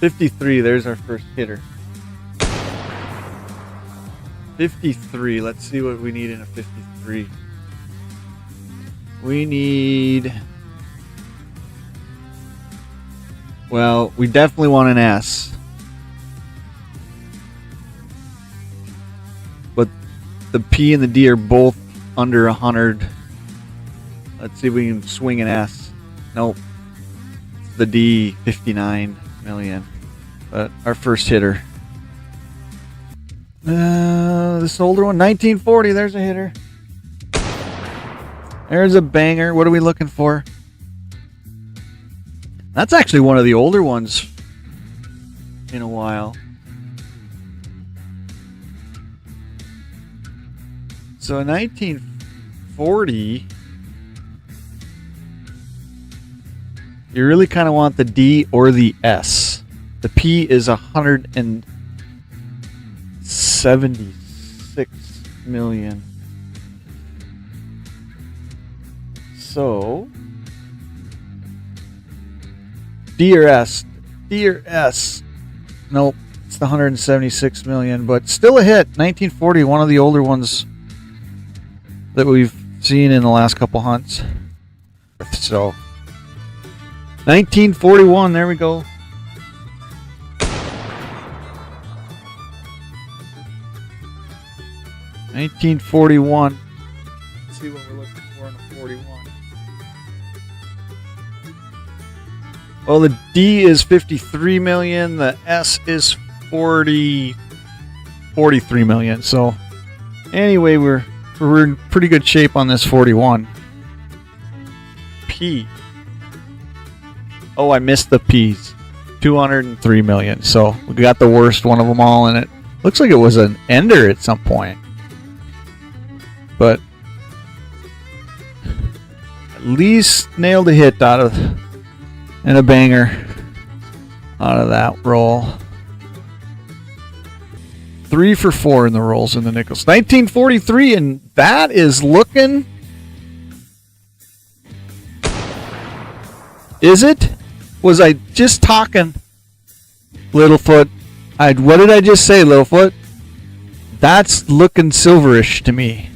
53, there's our first hitter. 53, let's see what we need in a 53. We need... Well, we definitely want an S. But the P and the D are both under 100. Let's see if we can swing an S. Nope. It's the D, 59 million. But our first hitter. This older one, 1940, there's a hitter. There's a banger. What are we looking for? That's actually one of the older ones in a while. So 1940, you really kind of want the D or the S. The P is 176 million. So D or S? D or S? Nope, it's the 176 million, but still a hit. 1940, one of the older ones that we've seen in the last couple hunts. So 1941, there we go. $1941. Let's see what we're looking for in a 41. Well, the D is 53 million. The S is 43 million. So anyway, we're in pretty good shape on this 41. P. Oh, I missed the P's. 203 million. So we got the worst one of them all, and it looks like it was an ender at some point. But at least nailed a hit out of, and a banger out of that roll. 3 for 4 in the rolls in the nickels. 1943, and that is looking... Is it? Was I just talking, Littlefoot? What did I just say, Littlefoot? That's looking silverish to me.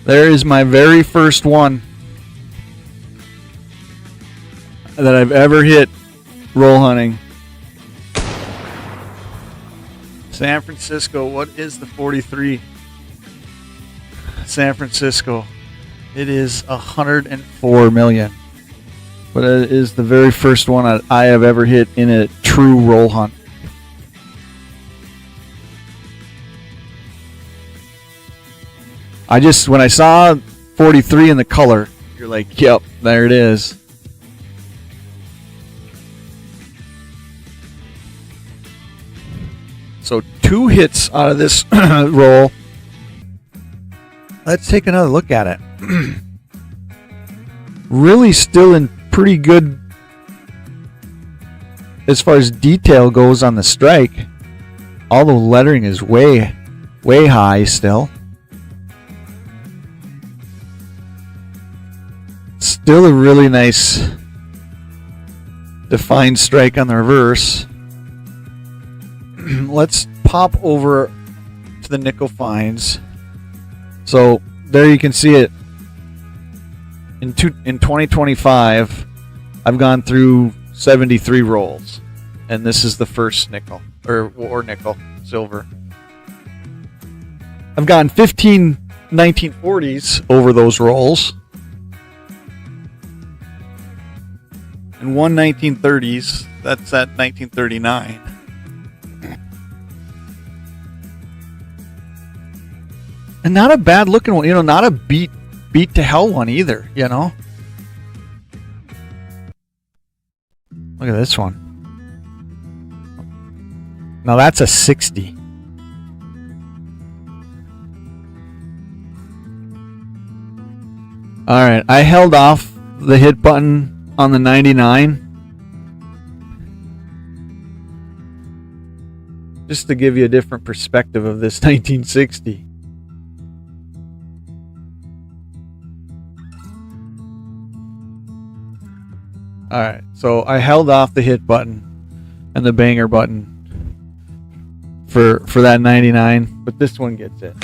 There is my very first one that I've ever hit roll hunting. San Francisco, what is the 43? San Francisco. It is 104 million. But it is the very first one I have ever hit in a true roll hunt. When I saw 43 in the color, you're like, yep, there it is. So 2 hits out of this roll. Let's take another look at it. Really still in pretty good as far as detail goes on the strike. Although lettering is way, way high still. Still a really nice defined strike on the reverse. Let's pop over to the nickel finds. So there you can see it. In 2025, I've gone through 73 rolls, and this is the first nickel or nickel silver. I've gotten 15 1940s over those rolls, and one 1930s. That's at 1939. And not a bad looking one, not a beat to hell one either, Look at this one. Now that's a 60. All right, I held off the hit button on the 99 just to give you a different perspective of this 1960. Alright, so I held off the hit button and the banger button for that 99, but this one gets it.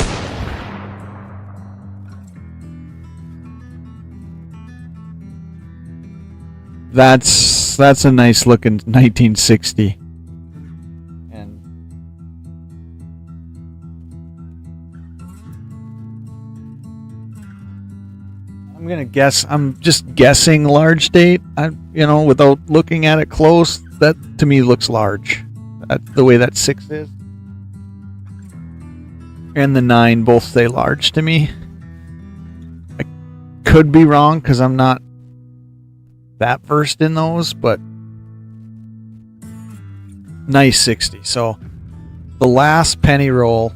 That's a nice looking 1960. And I'm gonna guess. I'm just guessing large date. Without looking at it close, that to me looks large. The way that 6 is, and the 9 both say large to me. I could be wrong because I'm not that versed in those, but nice 60. So the last penny roll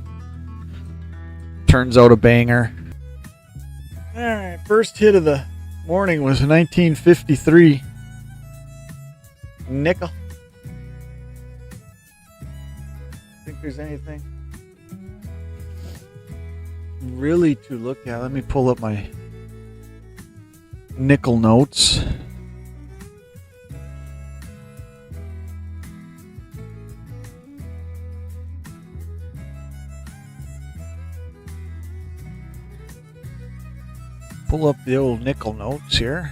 turns out a banger. Alright, first hit of the morning was 1953 nickel. Think there's anything really to look at? Let me pull up my nickel notes. Pull up the old nickel notes here.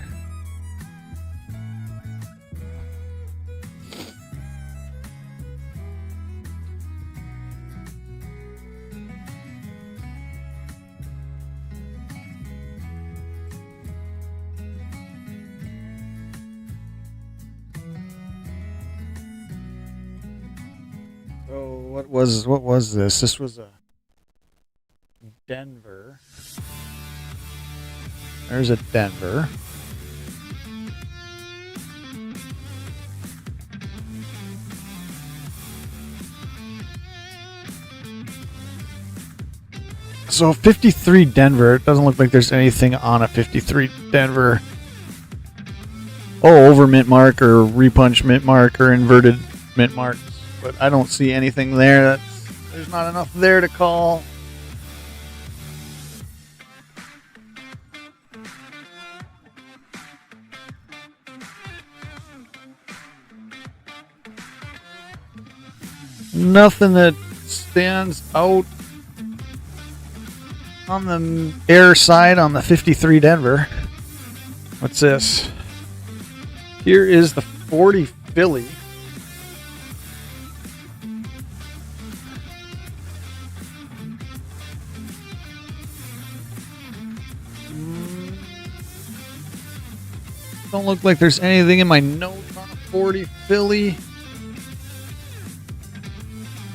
So what was this? This was a Denver. There's a Denver. So 53 Denver. It doesn't look like there's anything on a 53 Denver. Oh, over mint mark or repunch mint mark or inverted mint marks. But I don't see anything there. There's not enough there to call. Nothing that stands out on the air side on the 53 Denver. What's this? Here is the 40 Philly. Don't look like there's anything in my notes on a 40 Philly.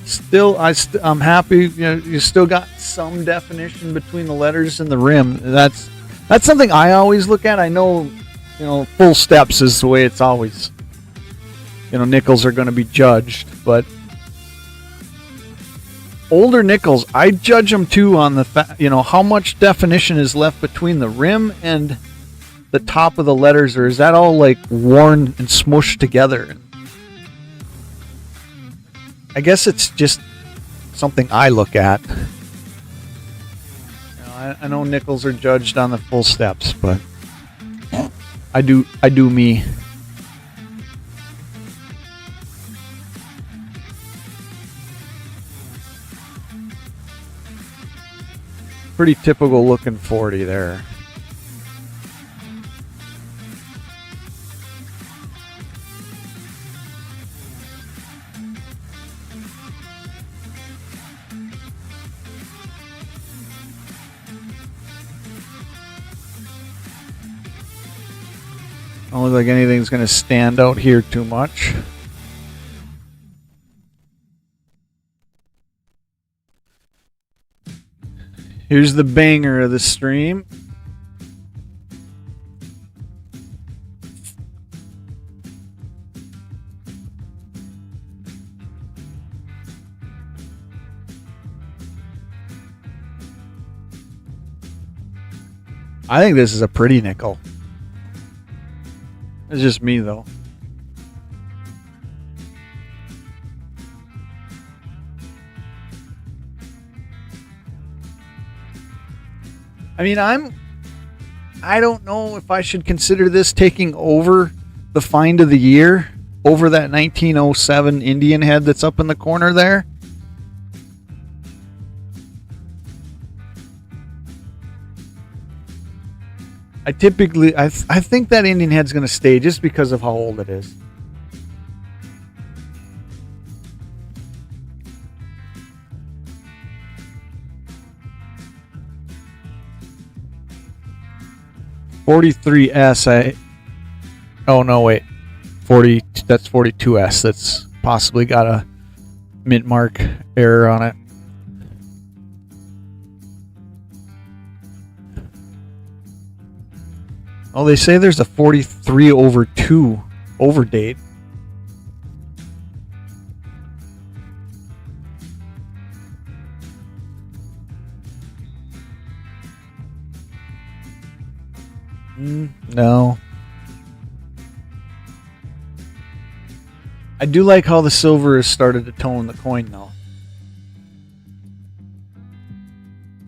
Still, I'm happy. You still got some definition between the letters and the rim. That's something I always look at. I know, full steps is the way it's always. Nickels are going to be judged, but older nickels, I judge them too on the how much definition is left between the rim and the top of the letters, or is that all like worn and smushed together? I guess it's just something I look at. I know nickels are judged on the full steps, but I do me. Pretty typical looking 40 there. Don't look like anything's going to stand out here too much. Here's the banger of the stream. I think this is a pretty nickel. It's just me, though. I mean, I don't know if I should consider this taking over the find of the year over that 1907 Indian head that's up in the corner there. I think that Indian head's going to stay just because of how old it is. $43S. Oh no, wait. 40. That's $42S. That's possibly got a mint mark error on it. Oh, they say there's a 43/2 over date. No. I do like how the silver has started to tone the coin, though.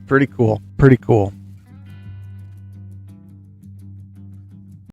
Pretty cool. Pretty cool.